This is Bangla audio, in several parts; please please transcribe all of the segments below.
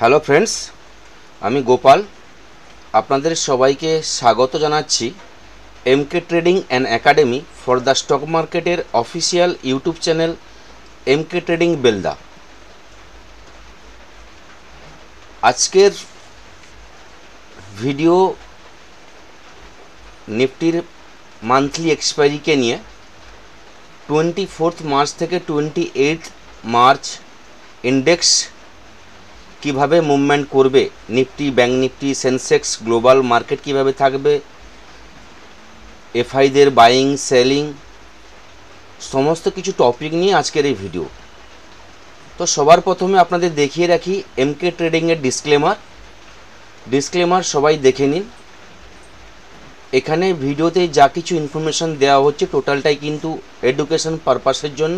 হ্যালো ফ্রেন্ডস, আমি গোপাল। আপনাদের সবাইকে স্বাগত জানাচ্ছি MK trading and academy for the stock মার্কেটের official YouTube channel MK trading Belda. আজকের ভিডিও নিফটির মান্থলি এক্সপায়ারিকে নিয়ে 24 মার্চ থেকে 28 মার্চ ইন্ডেক্স কিভাবে মুভমেন্ট করবে, Nifty, bank Nifty, Sensex, global market কিভাবে থাকবে, এফআইদের বাইং সেলিং, সমস্ত কিছু টপিক নিয়ে আজকের এই ভিডিও। তো সবার প্রথমে আপনাদের দেখিয়ে রাখি এমকে ট্রেডিংয়ের ডিসক্লেমার সবাই দেখে নিন। এখানে ভিডিওতে যা কিছু ইনফরমেশান দেওয়া হচ্ছে টোটালটাই কিন্তু এডুকেশন পারপাসের জন্য।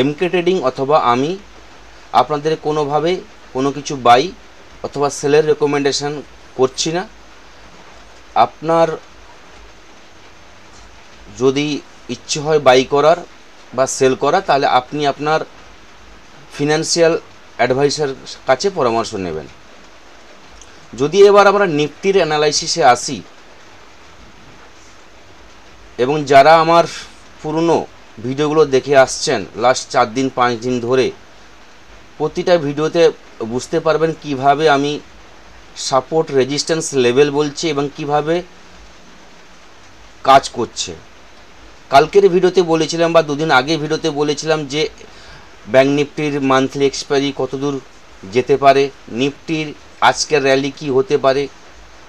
এমকে ট্রেডিং অথবা আমি আপনাদের কোনোভাবে কোনো কিছু বাই অথবা সেলের রেকমেন্ডেশন করছি না। আপনার যদি ইচ্ছে হয় বাই করার বা সেল করা, তাহলে আপনি আপনার ফিনান্সিয়াল অ্যাডভাইসার কাছে পরামর্শ নেবেন। যদি এবার আমরা নিফটির অ্যানালাইসিসে আসি, এবং যারা আমার পুরনো ভিডিওগুলো দেখে আসছেন লাস্ট 4 দিন 5 দিন ধরে, প্রতিটা ভিডিওতে বুঝতে পারবেন কিভাবে আমি সাপোর্ট রেজিস্ট্যান্স লেভেল বলছি এবং কিভাবে কাজ করছে। কালকের ভিডিওতে বলেছিলাম বা দুদিন আগে ভিডিওতে বলেছিলাম যে ব্যাঙ্ক নিফটির মান্থলি এক্সপায়ারি কতদূর যেতে পারে, নিফটির আজকের র্যালি কি হতে পারে,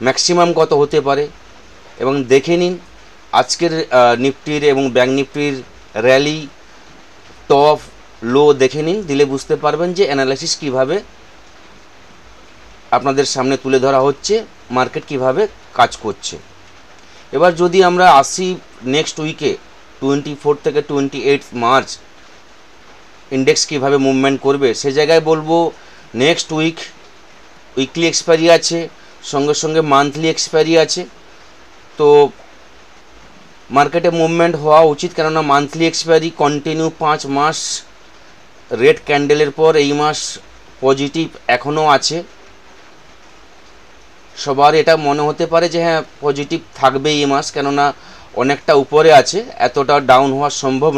ম্যাক্সিমাম কত হতে পারে। এবং দেখে নিন আজকের নিফটির এবং ব্যাঙ্ক নিফটির র্যালি, টপ লো দেখে নিন, দিলে বুঝতে পারবেন যে অ্যানালাইসিস কিভাবে আপনাদের সামনে তুলে ধরা হচ্ছে, মার্কেট কিভাবে কাজ করছে। এবার যদি আমরা আসি নেক্সট উইকে 24 থেকে 28 মার্চ ইন্ডেক্স কিভাবে মুভমেন্ট করবে, সে জায়গায় বলবো নেক্সট উইকলি এক্সপায়ারি আছে, সঙ্গে সঙ্গে মান্থলি এক্সপায়ারি আছে। তো মার্কেটে মুভমেন্ট হওয়া উচিত, কেননা মান্থলি এক্সপায়ারি কন্টিনিউ 5 মাস রেড ক্যান্ডেলের পর এই মাস পজিটিভ এখনও আছে। সবার এটা মনে হতে পারে যে হ্যাঁ পজিটিভ থাকবে এই মাস, কেননা অনেকটা উপরে আছে, এতটা ডাউন হওয়া সম্ভব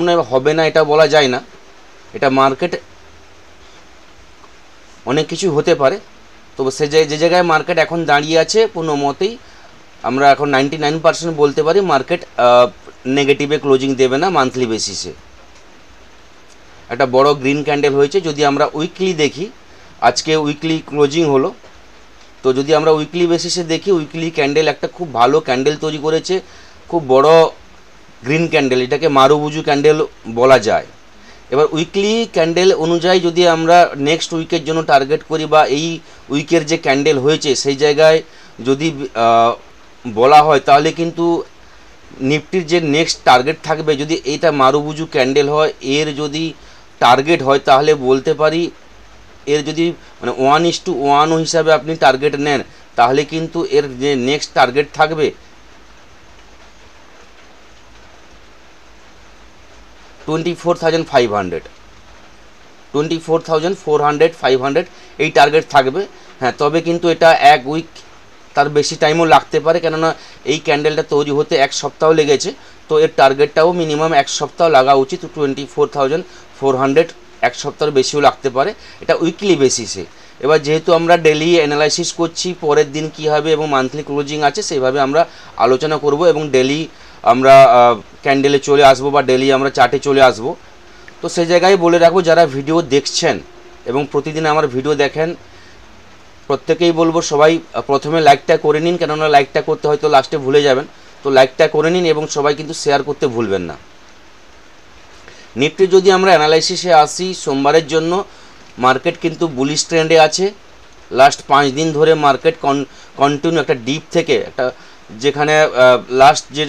নয়। হবে না এটা বলা যায় না, এটা মার্কেট অনেক কিছু হতে পারে। তবে যে জায়গায় মার্কেট এখন দাঁড়িয়ে আছে কোনো মতেই আমরা এখন 99% বলতে পারি মার্কেট নেগেটিভে ক্লোজিং দেবে না মান্থলি বেসিসে। একটা বড় গ্রিন ক্যান্ডেল হয়েছে। যদি আমরা উইকলি দেখি, আজকে উইকলি ক্লোজিং হলো, তো যদি আমরা উইকলি বেসিসে দেখি, উইকলি ক্যান্ডেল একটা খুব ভালো ক্যান্ডেল তৈরি করেছে, খুব বড় গ্রিন ক্যান্ডেল, এটাকে মারুবুজু ক্যান্ডেল বলা যায়। এবার উইকলি ক্যান্ডেল অনুযায়ী যদি আমরা নেক্সট উইকের জন্য টার্গেট করি বা এই উইকের যে ক্যান্ডেল হয়েছে সেই জায়গায় যদি বলা হয়, তাহলে কিন্তু নিফটির যে নেক্সট টার্গেট থাকবে, যদি এইটা মারুবুজু ক্যান্ডেল হয়, এর যদি টার্গেট হয়, তাহলে বলতে পারি এর যদি মানে 1:1 হিসাবে আপনি টার্গেট নেন, তাহলে কিন্তু এর যে নেক্সট টার্গেট থাকবে 24,500 এই টার্গেট থাকবে। হ্যাঁ, তবে কিন্তু এটা এক উইক তার বেশি টাইমও লাগতে পারে, কেননা এই ক্যান্ডেলটা তৈরি হতে 1 সপ্তাহ লেগেছে। তো এর টার্গেটটাও মিনিমাম 1 সপ্তাহ লাগা উচিত। 24,400 1 সপ্তাহের বেশিও লাগতে পারে, এটা উইকলি বেসিসে। এবার যেহেতু আমরা ডেলি অ্যানালাইসিস করছি, পরের দিন কী হবে এবং মান্থলি ক্লোজিং আছে, সেইভাবে আমরা আলোচনা করব এবং ডেলি আমরা ক্যান্ডেলে চলে আসবো বা ডেলি আমরা চার্টে চলে আসবো। তো সেই জায়গায় বলে রাখবো, যারা ভিডিও দেখছেন এবং প্রতিদিন আমার ভিডিও দেখেন, প্রত্যেকেই বলবো সবাই প্রথমে লাইকটা করে নিন, কেননা লাইকটা করতে হয়তো লাস্টে ভুলে যাবেন। তো লাইকটা করে নিন এবং সবাই কিন্তু শেয়ার করতে ভুলবেন না। নিফটি যদি আমরা অ্যানালাইসিসে আসি, সোমবারের জন্য মার্কেট কিন্তু বুলিশ ট্রেন্ডে আছে। লাস্ট 5 দিন ধরে মার্কেট কন্টিনিউ একটা ডিপ থেকে একটা, যেখানে লাস্ট যে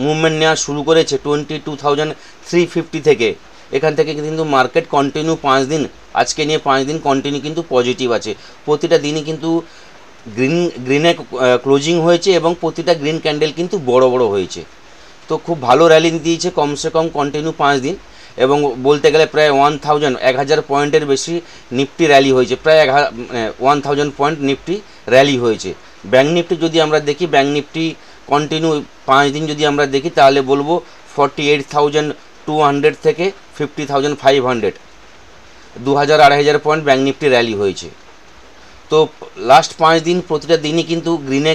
মুভমেন্ট নেওয়া শুরু করেছে 22,350 থেকে, এখান থেকে কিন্তু মার্কেট কন্টিনিউ 5 দিন, আজকে নিয়ে 5 দিন কন্টিনিউ কিন্তু পজিটিভ আছে। প্রতিটা দিনই কিন্তু গ্রিনে ক্লোজিং হয়েছে এবং প্রতিটা গ্রিন ক্যান্ডেল কিন্তু বড় বড় হয়েছে। তো খুব ভালো র্যালি দিয়েছে কমসে কম কন্টিনিউ 5 দিন। এবং বলতে গেলে প্রায় 1000 পয়েন্টের বেশি নিফটি র্যালি হয়েছে, প্রায় 1000 পয়েন্ট নিফটি র্যালি হয়েছে। ব্যাঙ্ক নিফটি যদি আমরা দেখি, ব্যাঙ্ক নিফটি কন্টিনিউ 5 দিন যদি আমরা দেখি তাহলে বলবো 48,200 থেকে 50,500, 2000-2500 পয়েন্ট ব্যাঙ্ক নিফটি র্যালি হয়েছে। তো লাস্ট 5 দিন প্রতিটা দিনই কিন্তু গ্রিনে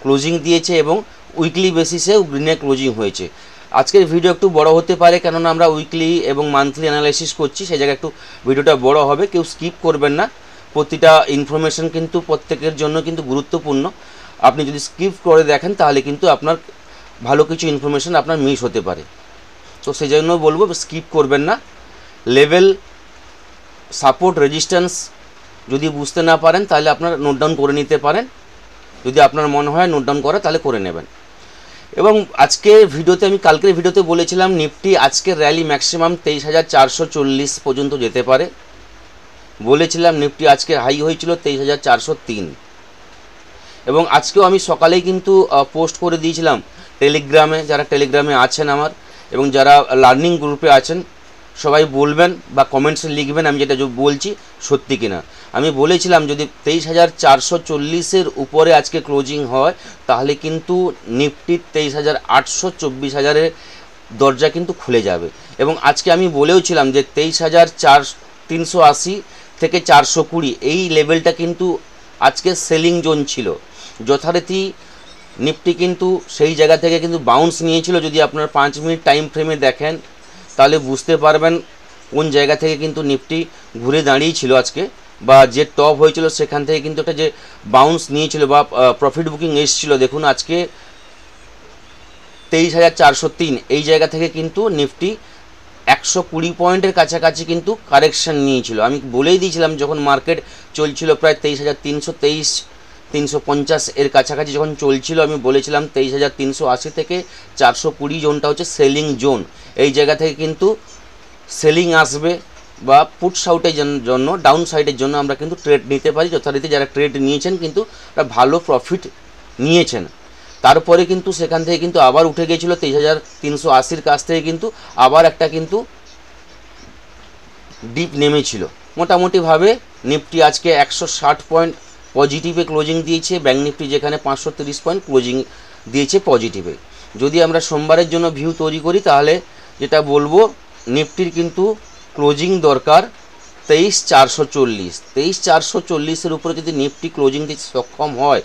ক্লোজিং দিয়েছে এবং উইকলি বেসিসেও গ্রিনে ক্লোজিং হয়েছে। আজকের ভিডিও একটু বড় হতে পারে, কেননা আমরা উইকলি এবং মান্থলি অ্যানালাইসিস করছি, সেই জায়গায় একটু ভিডিওটা বড় হবে। কেউ স্কিপ করবেন না, প্রতিটা ইনফরমেশন কিন্তু প্রত্যেকের জন্য কিন্তু গুরুত্বপূর্ণ। আপনি যদি স্কিপ করে দেখেন তাহলে কিন্তু আপনার ভালো কিছু ইনফরমেশন আপনার মিস হতে পারে। তো সেই জন্য বলবো স্কিপ করবেন না। লেভেল, সাপোর্ট, রেজিস্ট্যান্স যদি বুঝতে না পারেন তাহলে আপনার নোট ডাউন করে নিতে পারেন, যদি আপনার মনে হয় নোট ডাউন করা তাহলে করে নেবেন। এবং আজকের ভিডিওতে, আমি কালকের ভিডিওতে বলেছিলাম নিফটি আজকের র্যালি ম্যাক্সিমাম 23,440 পর্যন্ত যেতে পারে। বলেছিলাম নিফটি আজকে হাই হয়েছিল 23,403, এবং আজকেও আমি সকালেই কিন্তু পোস্ট করে দিয়েছিলাম টেলিগ্রামে। যারা টেলিগ্রামে আছেন আমার এবং যারা লার্নিং গ্রুপে আছেন সবাই বলবেন বা কমেন্টসে লিখবেন আমি যেটা বলছি সত্যি কিনা। আমি বলেছিলাম যদি 23,440-এর উপরে আজকে ক্লোজিং হয় তাহলে কিন্তু নিফটি 23,824,000-এর দরজা কিন্তু খুলে যাবে। এবং আজকে আমি বলেওছিলাম যে 23,380 থেকে 420 এই লেভেলটা কিন্তু আজকে সেলিং জোন ছিল। যথারীতি নিফটি কিন্তু সেই জায়গা থেকে কিন্তু বাউন্স নিয়েছিল। যদি আপনার 5 মিনিট টাইম ফ্রেমে দেখেন তাহলে বুঝতে পারবেন কোন জায়গা থেকে কিন্তু নিফটি ঘুরে দাঁড়িয়েছিল আজকে, বা যে টপ হয়েছিল সেখান থেকে কিন্তু একটা যে বাউন্স নিয়েছিল বা প্রফিট বুকিং এসেছিল। দেখুন আজকে 23,403 এই জায়গা থেকে কিন্তু নিফটি 120 পয়েন্টের কাছাকাছি কিন্তু কারেকশান নিয়েছিল। আমি বলেই দিয়েছিলাম যখন মার্কেট চলছিল প্রায় 23,323-350 এর কাছাকাছি যখন চলছিল, আমি বলেছিলাম 23,380 থেকে 420 জোনটা হচ্ছে সেলিং জোন। এই জায়গা থেকে কিন্তু সেলিং আসবে বা পুট আউটের জন্য, ডাউন সাইডের জন্য আমরা কিন্তু ট্রেড নিতে পারি। যথারীতি যারা ট্রেড নিয়েছেন কিন্তু একটা ভালো প্রফিট নিয়েছেন। তারপরে কিন্তু সেখান থেকে কিন্তু আবার উঠে গিয়েছিল 23,380-র কাছ থেকে কিন্তু আবার একটা কিন্তু ডিপ নেমেছিল। মোটামুটিভাবে নিফটি আজকে 160 পয়েন্ট পজিটিভে ক্লোজিং দিয়েছে, ব্যাঙ্ক নিফটি যেখানে 530 পয়েন্ট ক্লোজিং দিয়েছে পজিটিভে। যদি আমরা সোমবারের জন্য ভিউ তৈরি করি তাহলে যেটা বলবো নিফটির কিন্তু ক্লোজিং দরকার 23,440। 23,440-এর উপরে যদি নিফটি ক্লোজিং দিতে সক্ষম হয়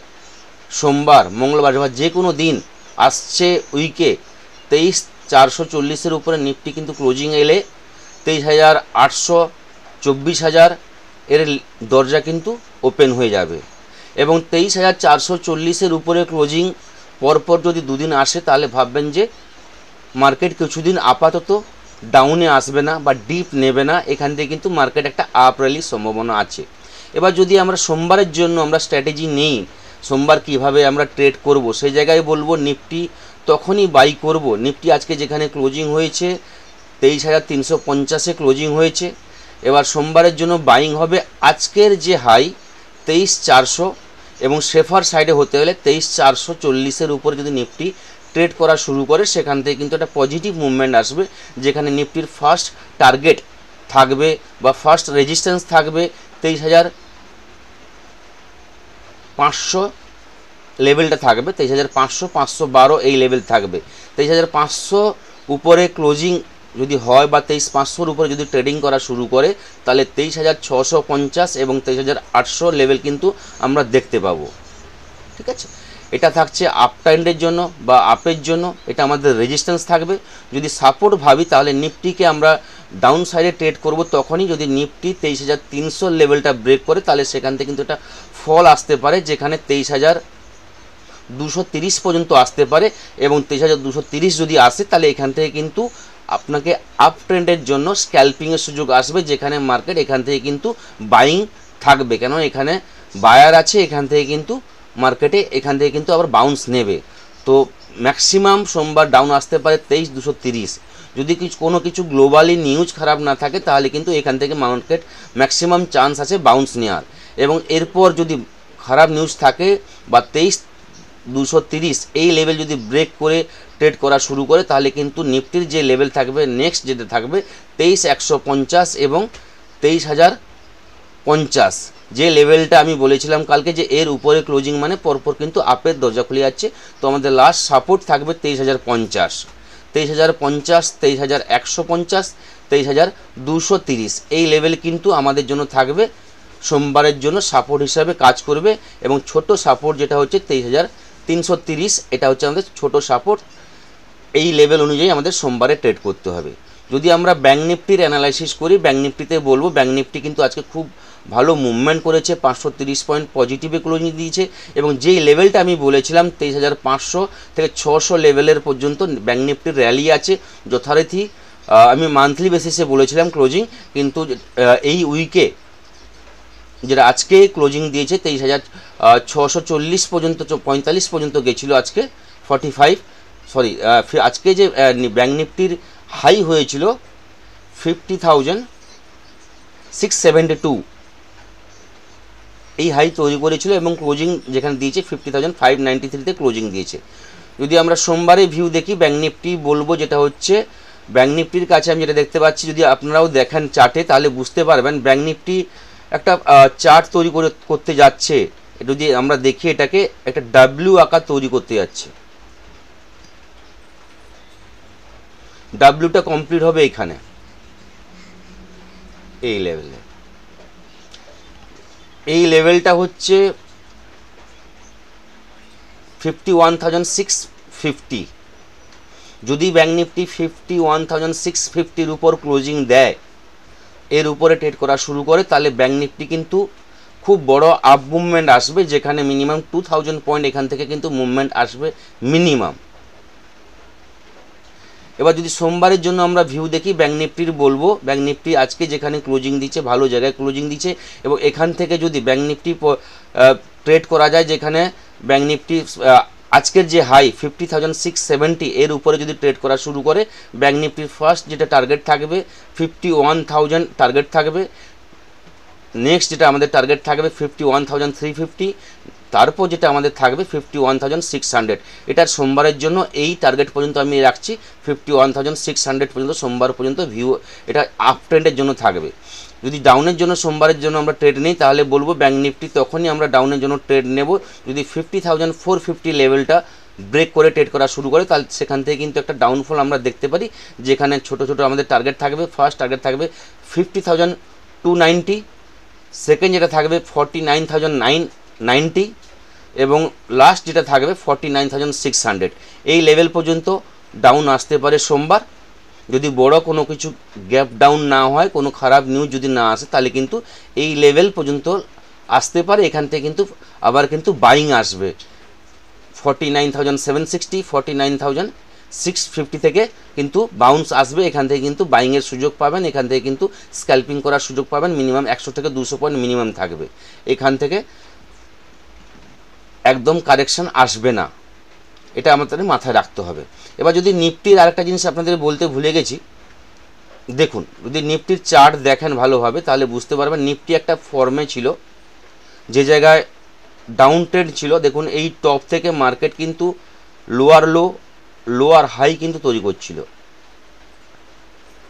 সোমবার, মঙ্গলবার বা যে কোনো দিন আসছে উইকে, 23,440-এর উপরে নিফটি কিন্তু ক্লোজিং এলে 23,800, 24,000 এর দরজা কিন্তু ওপেন হয়ে যাবে। এবং 23,440-এর উপরে ক্লোজিং পরপর যদি দুদিন আসে তাহলে ভাববেন যে মার্কেট কিছুদিন আপাতত ডাউনে আসবে না বা ডিপ নেবে না, এখান থেকে কিন্তু মার্কেট একটা আপ র্যালির সম্ভাবনা আছে। এবার যদি আমরা সোমবারের জন্য আমরা স্ট্র্যাটেজি নেই, সোমবার কিভাবে আমরা ট্রেড করব, সেই জায়গায় বলবো নিফটি তখনই বাই করব। নিফটি আজকে যেখানে ক্লোজিং হয়েছে 23,350-এ ক্লোজিং হয়েছে। এবার সোমবারের জন্য বাইং হবে আজকের যে হাই 23,400 এবং সেফার সাইডে হতে হলে 23,440-এর উপরে যদি নিফটি ট্রেড করা শুরু করে সেখান থেকে কিন্তু একটা পজিটিভ মুভমেন্ট আসবে, যেখানে নিফটির ফার্স্ট টার্গেট থাকবে বা ফার্স্ট রেজিস্ট্যান্স থাকবে 23,500 লেভেলটা থাকবে, 23,500, 512 এই লেভেল থাকবে। 23,500 উপরে ক্লোজিং যদি হয় বা 23,500-র উপরে যদি ট্রেডিং করা শুরু করে তাহলে 23,650 এবং 23,800 লেভেল কিন্তু আমরা দেখতে পাবো। ঠিক আছে, এটা থাকছে আপ ট্রেন্ডের জন্য বা আপের জন্য, এটা আমাদের রেজিস্ট্যান্স থাকবে। যদি সাপোর্ট ভাবি তাহলে নিফটিকে আমরা ডাউন সাইডে ট্রেড করব তখনই যদি নিফটি 23,300 লেভেলটা ব্রেক করে, তাহলে সেখান থেকে কিন্তু একটা ফল আসতে পারে যেখানে 23,230 পর্যন্ত আসতে পারে। এবং 23,230 যদি আসে তাহলে এখান থেকে কিন্তু আপনাকে আপ ট্রেন্ডের জন্য স্ক্যাল্পিংয়ের সুযোগ আসবে, যেখানে মার্কেট এখান থেকে কিন্তু বাইং থাকবে, কেন এখানে বায়ার আছে, এখান থেকে কিন্তু মার্কেটে এখান থেকে কিন্তু আবার বাউন্স নেবে। তো ম্যাক্সিমাম সোমবার ডাউন আসতে পারে 23,230। যদি কোনো কিছু গ্লোবালি নিউজ খারাপ না থাকে তাহলে কিন্তু এখান থেকে মার্কেট ম্যাক্সিমাম চান্স আছে বাউন্স নেওয়ার। এবং এরপর যদি খারাপ নিউজ থাকে বা 230 এই লেভেল যদি ব্রেক করে ট্রেড করা শুরু করে তাহলে কিন্তু নিফটির যে লেভেল থাকবে নেক্সট যেটা থাকবে 23,150 এবং 23,050, যে লেভেলটা আমি বলেছিলাম কালকে যে এর উপরে ক্লোজিং মানে পরপর কিন্তু আপের দরজা খুলে যাচ্ছে। তো আমাদের লাস্ট সাপোর্ট থাকবে 23,050, 23,050, 23,150, 23,230 এই লেভেল কিন্তু আমাদের জন্য থাকবে, সোমবারের জন্য সাপোর্ট হিসাবে কাজ করবে। এবং ছোট সাপোর্ট যেটা হচ্ছে 23,330, এটা হচ্ছে আমাদের ছোট সাপোর্ট। এই লেভেল অনুযায়ী আমাদের সোমবারে ট্রেড করতে হবে। যদি আমরা ব্যাঙ্ক নিফটির অ্যানালাইসিস করি, ব্যাঙ্ক নিফটিতে বলবো ব্যাঙ্ক নিফটি কিন্তু আজকে খুব ভালো মুভমেন্ট করেছে, 530 পয়েন্ট পজিটিভে ক্লোজিং দিয়েছে। এবং যেই লেভেলটা আমি বলেছিলাম 23,500 থেকে 600 লেভেলের পর্যন্ত ব্যাঙ্ক নিফটির র্যালি আছে যথারীতি। আমি মান্থলি বেসিসে বলেছিলাম ক্লোজিং, কিন্তু এই উইকে যেটা আজকে ক্লোজিং দিয়েছে 23,640 পর্যন্ত, 45 পর্যন্ত গেছিলো আজকে 45, সরি আজকে যে ব্যাঙ্ক নিফটির হাই হয়েছিল 50,672, এই হাই তৈরি করেছিল এবং ক্লোজিং যেখানে দিয়েছে 50,593-তে ক্লোজিং দিয়েছে। যদি আমরা সোমবারে ভিউ দেখি ব্যাঙ্ক নিফটি বলবো, যেটা হচ্ছে ব্যাঙ্ক নিফটির কাছে আমি যেটা দেখতে পাচ্ছি, যদি আপনারাও দেখেন চার্টে তাহলে বুঝতে পারবেন ব্যাঙ্ক নিফটি একটা চার্ট তৈরি করতে যাচ্ছে। যদি আমরা দেখি এটাকে একটা ডাব্লিউ আকার তৈরি করতে যাচ্ছে, ডাব্লিউটা কমপ্লিট হবে এখানে এই লেভেলে। এই লেভেলটা হচ্ছে 51,650। যদি ব্যাঙ্ক নিফটি 51,650-র উপর ক্লোজিং দেয়, এর উপরে ট্রেড করা শুরু করে, তাহলে ব্যাঙ্ক নিফটি কিন্তু খুব বড় আপ মুভমেন্ট আসবে, যেখানে মিনিমাম 2000 পয়েন্ট এখান থেকে কিন্তু মুভমেন্ট আসবে মিনিমাম। এবার যদি সোমবারের জন্য আমরা ভিউ দেখি ব্যাঙ্ক নিফটির বলবো, ব্যাঙ্ক নিফটি আজকে যেখানে ক্লোজিং দিচ্ছে ভালো জায়গায় ক্লোজিং দিচ্ছে, এবং এখান থেকে যদি ব্যাঙ্ক নিফটি ট্রেড করা যায়, যেখানে ব্যাঙ্ক নিফটি আজকের যে হাই 50,670 এর উপরে যদি ট্রেড করা শুরু করে, ব্যাঙ্ক নিফটির ফার্স্ট যেটা টার্গেট থাকবে 51,000 টার্গেট থাকবে, নেক্সট যেটা আমাদের টার্গেট থাকবে 51,350, তারপর যেটা আমাদের থাকবে 51,600। এটার সোমবারের জন্য এই টার্গেট পর্যন্ত আমি রাখছি, 51,600 পর্যন্ত সোমবার পর্যন্ত ভিউ, এটা আপ ট্রেন্ডের জন্য থাকবে। যদি ডাউনের জন্য সোমবারের জন্য আমরা ট্রেড নিই, তাহলে বলবো ব্যাঙ্ক নিফটি তখনই আমরা ডাউনের জন্য ট্রেড নেব যদি 50,450 লেভেলটা ব্রেক করে ট্রেড করা শুরু করে, তাহলে সেখান থেকে কিন্তু একটা ডাউনফল আমরা দেখতে পারি, যেখানে ছোট ছোট আমাদের টার্গেট থাকবে। ফার্স্ট টার্গেট থাকবে 50,290, সেকেন্ড যেটা থাকবে 49,990, এবং লাস্ট যেটা থাকবে 49,600। এই লেভেল পর্যন্ত ডাউন আসতে পারে সোমবার, যদি বড় কোনো কিছু গ্যাপ ডাউন না হয়, কোনো খারাপ নিউজ যদি না আসে, তাহলে কিন্তু এই লেভেল পর্যন্ত আসতে পারে। এখান থেকে কিন্তু আবার কিন্তু বাইং আসবে 49,760, 49,650 থেকে কিন্তু বাউন্স আসবে, এখান থেকে কিন্তু বাইংয়ের সুযোগ পাবেন, এখান থেকে কিন্তু স্ক্যাল্পিং করার সুযোগ পাবেন। মিনিমাম 100 থেকে 200 পয়েন্ট মিনিমাম থাকবে, এখান থেকে একদম কারেকশন আসবে না, এটা আমাদের মাথায় রাখতে হবে। এবার যদি নিফটির আরেকটা জিনিস আপনাদের বলতে ভুলে গেছি, দেখুন যদি নিফটির চার্ট দেখেন ভালোভাবে তাহলে বুঝতে পারবেন নিফটি একটা ফর্মে ছিল, যে জায়গায় ডাউন ট্রেন্ড ছিল। দেখুন এই টপ থেকে মার্কেট কিন্তু লোয়ার লো লোয়ার হাই কিন্তু তৈরি করছিল,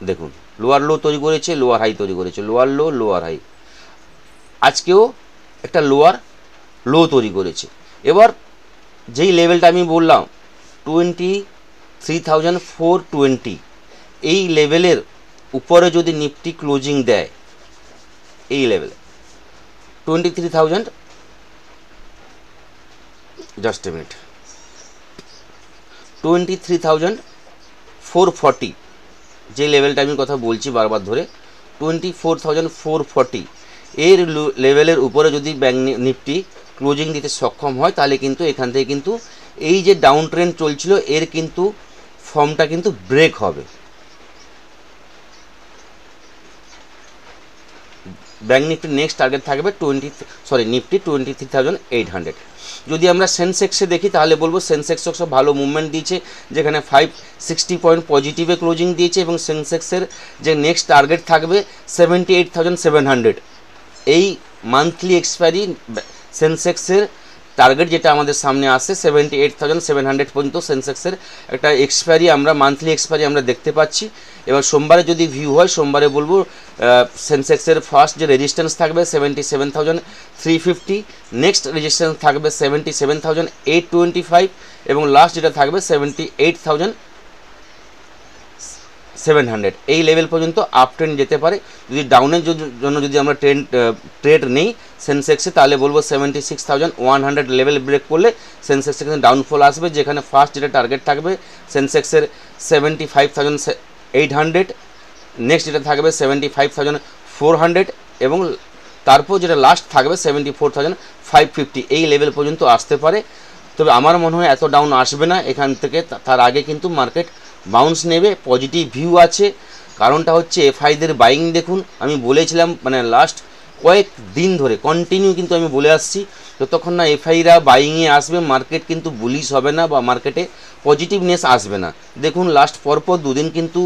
দেখুন লোয়ার লো তৈরি করেছে, লোয়ার হাই তৈরি করেছে, লোয়ার লো লোয়ার হাই, আজকেও একটা লোয়ার লো তৈরি করেছে। এবার যেই লেভেলটা আমি বললাম 23,420, এই লেভেলের উপরে যদি নিফটি ক্লোজিং দেয়, এই লেভেলে 23,000, জাস্ট এ মিনিট, 23,440, যে লেভেলটা আমি কথা বলছি বারবার ধরে 24,440, এর লেভেলের উপরে যদি ব্যাঙ্ক নিফটি ক্লোজিং দিতে সক্ষম হয়, তাহলে কিন্তু এখান থেকে কিন্তু এই যে ডাউন ট্রেন্ড চলছিল এর কিন্তু ফর্মটা কিন্তু ব্রেক হবে। ব্যাঙ্ক নিফটির নেক্সট টার্গেট থাকবে নিফটি 23,800। যদি আমরা সেন্সেক্সে দেখি তাহলে বলবো সেন্সেক্সও ভালো মুভমেন্ট দিয়েছে, যেখানে 560 পয়েন্ট পজিটিভে ক্লোজিং দিয়েছে, এবং সেন্সেক্সের যে নেক্সট টার্গেট থাকবে 78,700। এই মান্থলি এক্সপায়ারি সেন্সেক্সের টার্গেট যেটা আমাদের সামনে আসে 78,700 পর্যন্ত সেন্সেক্সের একটা এক্সপায়ারি, আমরা মান্থলি এক্সপায়ারি আমরা দেখতে পাচ্ছি। এবার সোমবারে যদি ভিউ হয়, সোমবারে বলবো সেন্সেক্সের ফার্স্ট যে রেজিস্ট্যান্স থাকবে 77,350, নেক্সট রেজিস্ট্যান্স থাকবে 77,825 এবং লাস্ট যেটা থাকবে 78,700। এই লেভেল পর্যন্ত আপ ট্রেন্ড যেতে পারে। যদি ডাউনের জন্য যদি আমরা ট্রেড নেই সেন্সেক্সে, তাহলে বলবো 76,100 লেভেল ব্রেক করলে সেন্সেক্সে কিন্তু ডাউনফল আসবে, যেখানে ফার্স্ট যেটা টার্গেট থাকবে সেন্সেক্সের 75,800, নেক্সট যেটা থাকবে 75,400 এবং তারপর যেটা লাস্ট থাকবে 74,550। এই লেভেল পর্যন্ত আসতে পারে। তবে আমার মনে হয় এত ডাউন আসবে না এখান থেকে, তার আগে কিন্তু মার্কেট বাউন্স নেবে, পজিটিভ ভিউ আছে। কারণটা হচ্ছে এফআইদের বাইং দেখুন, আমি বলেছিলাম মানে লাস্ট কয়েক দিন ধরে কন্টিনিউ কিন্তু আমি বলে আসছি, যতক্ষণ না এফআইরা বাইংয়ে আসবে মার্কেট কিন্তু বুলিশ হবে না বা মার্কেটে পজিটিভনেস আসবে না। দেখুন লাস্ট পরপর দুদিন কিন্তু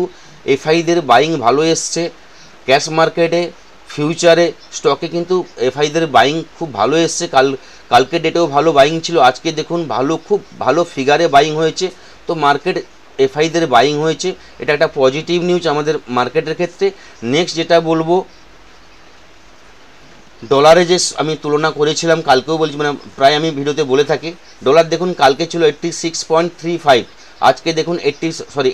এফআইদের বাইং ভালো এসছে, ক্যাশ মার্কেটে, ফিউচারে, স্টকে কিন্তু এফআইদের বাইং খুব ভালো এসছে। কালকে ডেটেও ভালো বাইং ছিল, আজকে দেখুন খুব ভালো ফিগারে বাইং হয়েছে। তো মার্কেট এফআইদের বাইং হয়েছে, এটা একটা পজিটিভ নিউজ আমাদের মার্কেটের ক্ষেত্রে। নেক্সট যেটা বলবো, ডলারে যে আমি তুলনা করেছিলাম কালকেও বলছি, মানে প্রায় আমি ভিডিওতে বলে থাকি, ডলার দেখুন কালকে ছিল 86.35, আজকে দেখুন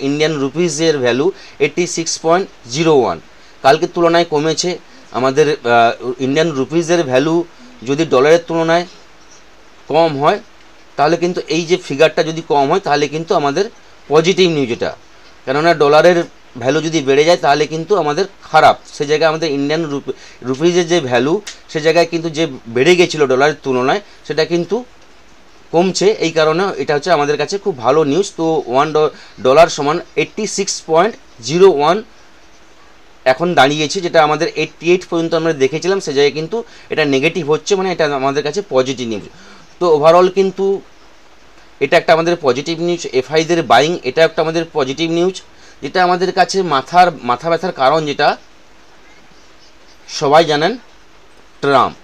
ইন্ডিয়ান রুপিজের ভ্যালু 86.01, কালকের তুলনায় কমেছে। আমাদের ইন্ডিয়ান রুপিজের ভ্যালু যদি ডলারের তুলনায় কম হয়, তাহলে কিন্তু এই যে ফিগারটা যদি কম হয় তাহলে কিন্তু আমাদের পজিটিভ নিউজ এটা, কেননা ডলারের ভ্যালু যদি বেড়ে যায় তাহলে কিন্তু আমাদের খারাপ। সে জায়গায় আমাদের ইন্ডিয়ান রুপিজের যে ভ্যালু, সে জায়গায় কিন্তু যে বেড়ে গেছিলো ডলারের তুলনায়, সেটা কিন্তু কমছে। এই কারণে এটা হচ্ছে আমাদের কাছে খুব ভালো নিউজ। তো $1 সমান 86.01 এখন দাঁড়িয়েছে, যেটা আমাদের 88 পর্যন্ত আমরা দেখেছিলাম, সে জায়গায় কিন্তু এটা নেগেটিভ হচ্ছে, মানে এটা আমাদের কাছে পজিটিভ নিউজ। তো ওভারঅল কিন্তু এটা একটা আমাদের পজিটিভ নিউজ। এফআইদের বাইং এটা একটা আমাদের পজিটিভ নিউজ। যেটা আমাদের কাছে মাথা ব্যথার কারণ, যেটা সবাই জানেন, ট্রাম্প,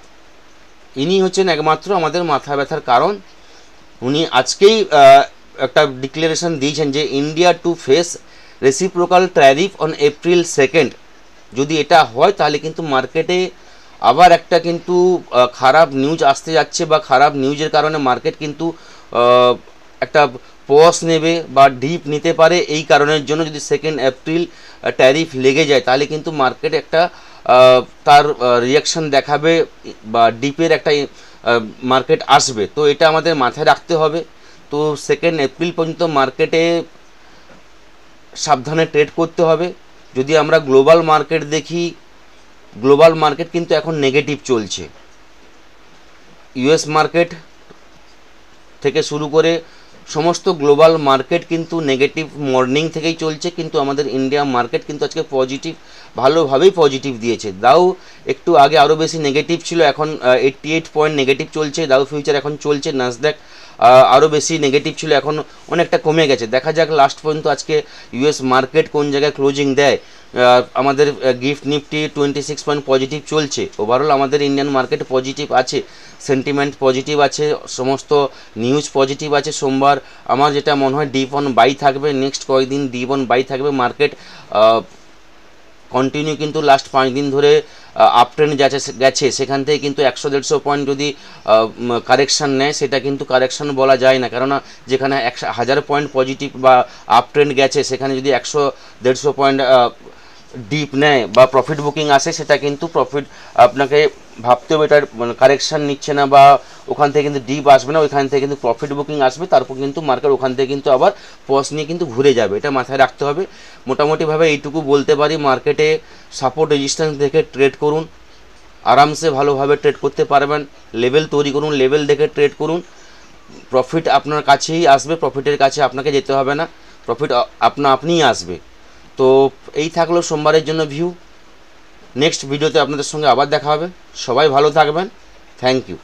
ইনি হচ্ছেন একমাত্র আমাদের মাথা ব্যথার কারণ। উনি আজকেই একটা ডিক্লারেশন দিয়েছেন যে India to face reciprocal tariff on April 2। যদি এটা হয় তাহলে কিন্তু মার্কেটে আবার একটা কিন্তু খারাপ নিউজ আসতে যাচ্ছে, বা খারাপ নিউজের কারণে মার্কেট কিন্তু একটা পজ নেবে বা ডিপ নিতে পারে। এই কারণের জন্য যদি 2 এপ্রিল ট্যারিফ লেগে যায়, তাহলে কিন্তু মার্কেট একটা তার রিয়াকশন দেখাবে বা ডিপের একটা মার্কেট আসবে। তো এটা আমাদের মাথায় রাখতে হবে। তো 2 এপ্রিল পর্যন্ত মার্কেটে সাবধানে ট্রেড করতে হবে। যদি আমরা গ্লোবাল মার্কেট দেখি, গ্লোবাল মার্কেট কিন্তু এখন নেগেটিভ চলছে। ইউএস মার্কেট থেকে শুরু করে সমস্ত গ্লোবাল মার্কেট কিন্তু নেগেটিভ মর্নিং থেকেই চলছে, কিন্তু আমাদের ইন্ডিয়া মার্কেট কিন্তু আজকে পজিটিভ, ভালোভাবেই পজিটিভ দিয়েছে। দাও একটু আগে আরও বেশি নেগেটিভ ছিল, এখন 88 পয়েন্ট নেগেটিভ চলছে। দাও ফিউচার এখন চলছে, নাসডাক আরও বেশি নেগেটিভ ছিল, এখন অনেকটা কমে গেছে। দেখা যাক লাস্ট পর্যন্ত আজকে ইউএস মার্কেট কোন জায়গায় ক্লোজিং দেয়। আমাদের গিফট নিফটি 26 পয়েন্ট পজিটিভ চলছে। ওভারঅল আমাদের ইন্ডিয়ান মার্কেট পজিটিভ আছে, সেন্টিমেন্ট পজিটিভ আছে, সমস্ত নিউজ পজিটিভ আছে। সোমবার আমার যেটা মনে হয় ডিপ অন বাই থাকবে, নেক্সট কয়েকদিন ডিপ অন বাই থাকবে। মার্কেট কন্টিনিউ কিন্তু লাস্ট 5 দিন ধরে আপ ট্রেন্ড গেছে, সেখান থেকে কিন্তু 100-150 পয়েন্ট যদি কারেকশান নেয়, সেটা কিন্তু কারেকশান বলা যায় না, কেননা যেখানে 1000 পয়েন্ট পজিটিভ বা আপ ট্রেন্ড গেছে, সেখানে যদি 100-150 পয়েন্ট ডিপ নেয় বা প্রফিট বুকিং আসে, সেটা কিন্তু প্রফিট আপনাকে ভাবতে হবে এটার কারেকশান নিচ্ছে না বা ওখান থেকে কিন্তু ডিপ আসবে না, ওইখান থেকে কিন্তু প্রফিট বুকিং আসবে। তারপর কিন্তু মার্কেট ওখান থেকে কিন্তু আবার পজ নিয়ে কিন্তু ঘুরে যাবে, এটা মাথায় রাখতে হবে। মোটামুটিভাবে এইটুকু বলতে পারি, মার্কেটে সাপোর্ট রেজিস্ট্যান্স দেখে ট্রেড করুন, আরামসে ভালোভাবে ট্রেড করতে পারবেন। লেভেল তৈরি করুন, লেভেল দেখে ট্রেড করুন, প্রফিট আপনার কাছেই আসবে, প্রফিটের কাছে আপনাকে যেতে হবে না, প্রফিট আপনিই আসবে। তো এই থাকলো সোমবারের জন্য ভিউ। নেক্সট ভিডিওতে আপনাদের সঙ্গে আবার দেখা হবে। সবাই ভালো থাকবেন। Thank you.